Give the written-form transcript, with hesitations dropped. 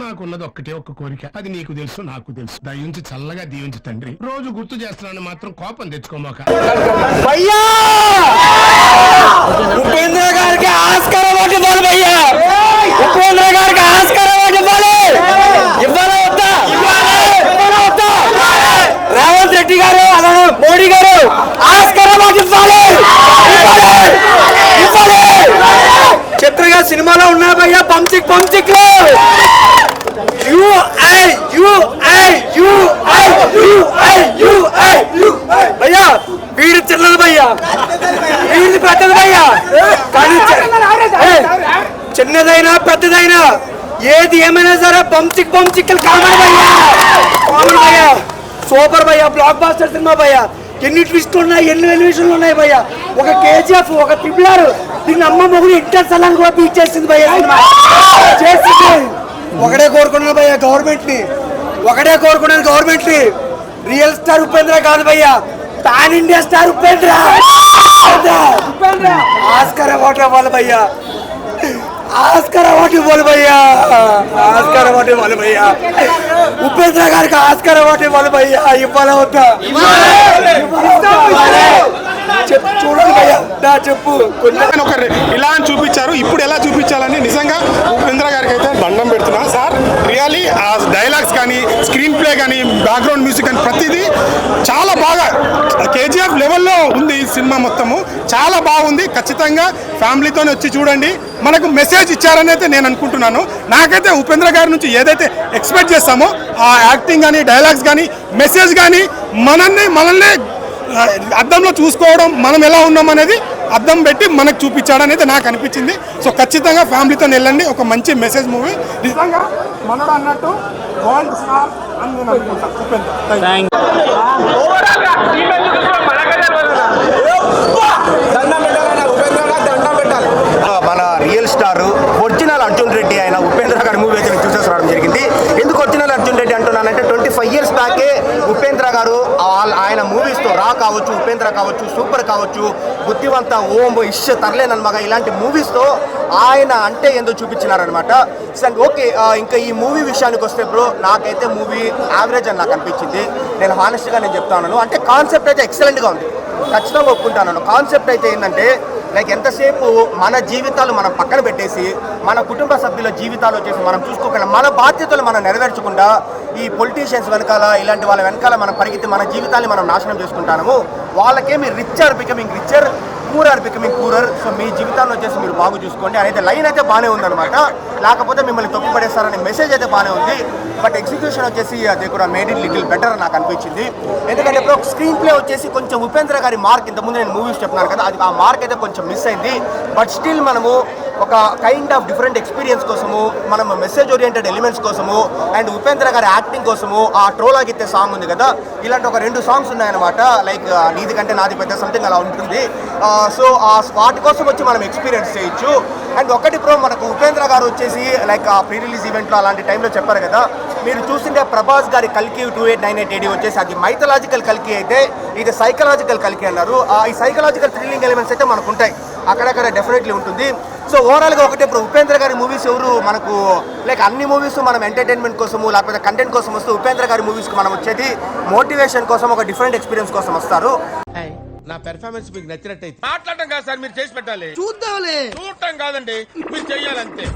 నాకున్నది ఒక్కటే ఒక్క కోరిక, అది నీకు తెలుసు నాకు తెలుసు. దయించి చల్లగా దీవించు తండ్రి. రోజు గుర్తు చేస్తున్నాను మాత్రం కోపం తెచ్చుకోమాక. ఉపేంద్ర గారికి ఆస్కార్ అవార్డు ఇవ్వాలి భయ్యా. ఉపేంద్ర గారికి ఆస్కార్ అవార్డు ఇవ్వాలి. ఇవ్వాలా వద్దా? రేవంత్ రెడ్డి గారు అలానే మోడీ గారు ఆస్కార్ అవార్డు ఇవ్వాలి. చిత్రగా సినిమాలో ఉన్నా భయ్యా పంచిక్ భయ్యా. వీడి చిన్నది భయ్యా, వీడి పెద్దది భయ్యా. కానీ చిన్నదైనా పెద్దదైనా ఏది ఏమైనా సరే పంచిక్ కామెడీ భయ్యా. కామెడీ భయ్యా, సూపర్ భయ్యా. బ్లాక్ బాస్టర్ సినిమా భయ్యా. ఎన్ని ట్విస్టులు ఉన్నాయి, ఎన్ని ఎలివేషన్లు ఉన్నాయి భయ్యా. ఒక కేజీఎఫ్, ఒక ట్రిపుల్ దీన్ని అమ్మ మొగుడు ఇంటర్ సలాంగ్ కూడా బీట్ చేసింది భయ్యా. చేసింది. ఒకటే కోరుకున్నాను భయ్యా గవర్నమెంట్ ని, రియల్ స్టార్ ఉపేంద్ర కాదు భయ్యా, pan India star Upendra. Oscar award ఇవ్వాలి భయ్యా. ఉపేంద్ర గారికి ఆస్కార్ అవార్డు ఇవ్వాలి భయ్యా. ఇవ్వాలా వద్దా? చూడండి భయ్యా, నా చెప్పు. ఇలా అని చూపించారు, ఇప్పుడు ఎలా చూపించాలని నిజంగా ఉపేంద్ర గారికి అయితే దండం పెడుతున్నా సార్. రియల్లీ ఆ డైలాగ్స్ కానీ, స్క్రీన్ ప్లే కానీ, బ్యాక్గ్రౌండ్ మ్యూజిక్ కానీ ప్రతిదీ చాలా బాగా కేజీఎఫ్ లెవెల్లో ఉంది. ఈ సినిమా మొత్తము చాలా బాగుంది. ఖచ్చితంగా ఫ్యామిలీతో వచ్చి చూడండి. మనకు మెసేజ్ ఇచ్చారని అయితే నేను అనుకుంటున్నాను. నాకైతే ఉపేంద్ర గారి నుంచి ఏదైతే ఎక్స్పెక్ట్ చేస్తామో ఆ యాక్టింగ్ కానీ, డైలాగ్స్ కానీ, మెసేజ్ కానీ మనల్ని అద్దంలో చూసుకోవడం, మనం ఎలా ఉన్నాం అనేది అద్దం పెట్టి మనకు చూపించాడని అయితే నాకు అనిపించింది. సో ఖచ్చితంగా ఫ్యామిలీతో వెళ్ళండి. ఒక మంచి మెసేజ్ మూవీ. నిజంగా మనడు అన్నట్టు వరల్డ్ స్టార్ అని నేను అనుకుంటాను ఉపేంద్ర. మన real star original Arjun Reddy అయిన ఉపేంద్ర గారి మూవీ అయితే చూసేసి రావడం జరిగింది. ఎందుకు ఒరిజినల్ అర్జున్ రెడ్డి అంటున్నానంటే 25 years బ్యాకే ఉపేంద్ర గారు ఆయన మూవీస్తో రా కావచ్చు, ఉపేంద్ర కావచ్చు, సూపర్ కావచ్చు, బుద్ధివంత, ఓం, ఇష్, తర్లేనన్మగా ఇలాంటి మూవీస్తో ఆయన అంటే ఏందో చూపించినారనమాట. ఓకే, ఇంకా ఈ మూవీ విషయానికి వస్తే బ్రో, నాకైతే మూవీ యావరేజ్ అని నాకు అనిపించింది. నేను హానెస్ట్గా చెప్తాను. అంటే కాన్సెప్ట్ అయితే ఎక్సలెంట్గా ఉంది, ఖచ్చితంగా ఒప్పుకుంటాను. కాన్సెప్ట్ అయితే ఏంటంటే లైక్ ఎంతసేపు మన జీవితాలు మనం పక్కన పెట్టేసి, మన కుటుంబ సభ్యుల జీవితాలు వచ్చేసి మనం చూసుకోకుండా, మన బాధ్యతలు మనం నెరవేర్చకుండా ఈ పొలిటీషియన్స్ వెనకాల, ఇలాంటి వాళ్ళ వెనకాల మనం పరిగెత్తి మన జీవితాన్ని మనం నాశనం చేసుకుంటాము. వాళ్ళకేమి rich are becoming richer, poor are becoming poorer. So మీ జీవితాన్ని వచ్చేసి మీరు బాగు చూసుకోండి అనేది లైన్ అయితే బాగానే ఉందన్నమాట. లేకపోతే మిమ్మల్ని తొక్కి పడేస్తారనే మెసేజ్ అయితే బాగానే ఉంది. బట్ ఎగ్జిక్యూషన్ వచ్చేసి అది కూడా మేడ్ ఇట్ లిటిల్ బెటర్ నాకు అనిపించింది. ఎందుకంటే ఇప్పుడు స్క్రీన్ ప్లే వచ్చేసి కొంచెం ఉపేంద్ర గారి మార్క్, ఇంతకుముందు నేను మూవీస్ చెప్తున్నాను కదా, అది ఆ మార్క్ అయితే కొంచెం మిస్ అయింది. బట్ స్టిల్ మనము ఒక కైండ్ ఆఫ్ డిఫరెంట్ ఎక్స్పీరియన్స్ కోసము, మనం మెసేజ్ ఓరియంటెడ్ ఎలిమెంట్స్ కోసము, అండ్ ఉపేంద్ర గారి యాక్టింగ్ కోసము, ఆ ట్రోలాగిత్తే సాంగ్ ఉంది కదా, ఇలాంటి ఒక 2 సాంగ్స్ ఉన్నాయన్నమాట. లైక్ నీది కంటే నాది పెద్ద సంథింగ్ అలా ఉంటుంది. సో వాటి కోసం వచ్చి మనం ఎక్స్పీరియన్స్ చేయొచ్చు. అండ్ ఒకటి ప్రో, మనకు ఉపేంద్ర గారు వచ్చేసి లైక్ ఆ ప్రీ రిలీజ్ ఈవెంట్లో అలాంటి టైంలో చెప్పారు కదా, మీరు చూసిండే ప్రభాస్ గారి కల్కి 2898 AD వచ్చేసి అది మైథలాజికల్ కల్కి అయితే ఇది సైకలాజికల్ కల్కి అన్నారు. ఈ సైకలాజికల్ థ్రిల్లింగ్ ఎలిమెంట్స్ అయితే మనకు ఉంటాయి, అక్కడక్కడ డెఫినెట్లీ ఉంటుంది. సో ఓవరాల్గా ఒకటే ఇప్పుడు ఉపేంద్ర గారి మూవీస్ ఎవరు మనకు లైక్ అన్ని మూవీస్ మనం ఎంటర్టైన్మెంట్ కోసము లేకపోతే కంటెంట్ కోసం వస్తూ, ఉపేంద్ర గారి మూవీస్కి మనం వచ్చేది మోటివేషన్ కోసం, ఒక డిఫరెంట్ ఎక్స్పీరియన్స్ కోసం వస్తారు. నా పెర్ఫార్మెన్స్ మీకు నచ్చినట్టయితే మాట్లాడటం కాదు సార్, మీరు చేసి పెట్టాలి. చూద్దాంలే, చూడటం కాదండి, మీరు చెయ్యాలంతే.